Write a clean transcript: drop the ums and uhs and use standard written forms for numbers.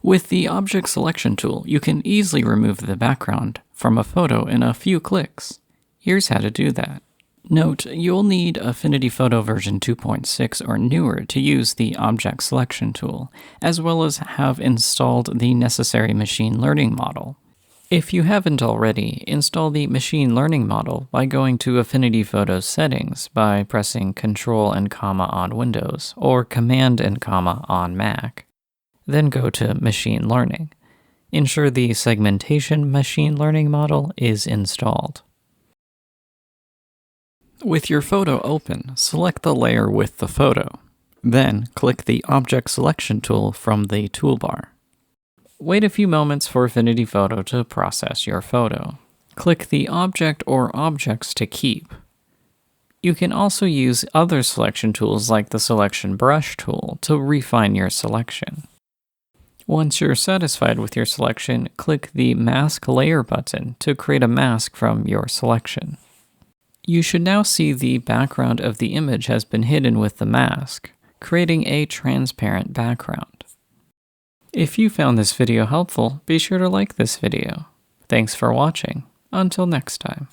With the Object Selection tool, you can easily remove the background from a photo in a few clicks. Here's how to do that. Note, you'll need Affinity Photo version 2.6 or newer to use the Object Selection tool, as well as have installed the necessary machine learning model. If you haven't already, install the machine learning model by going to Affinity Photo's settings by pressing Ctrl and comma on Windows or Command and comma on Mac. Then go to Machine Learning. Ensure the Segmentation Machine Learning model is installed. With your photo open, select the layer with the photo. Then, click the Object Selection tool from the toolbar. Wait a few moments for Affinity Photo to process your photo. Click the Object or Objects to keep. You can also use other selection tools like the Selection Brush tool to refine your selection. Once you're satisfied with your selection, click the Mask Layer button to create a mask from your selection. You should now see the background of the image has been hidden with the mask, creating a transparent background. If you found this video helpful, be sure to like this video. Thanks for watching. Until next time.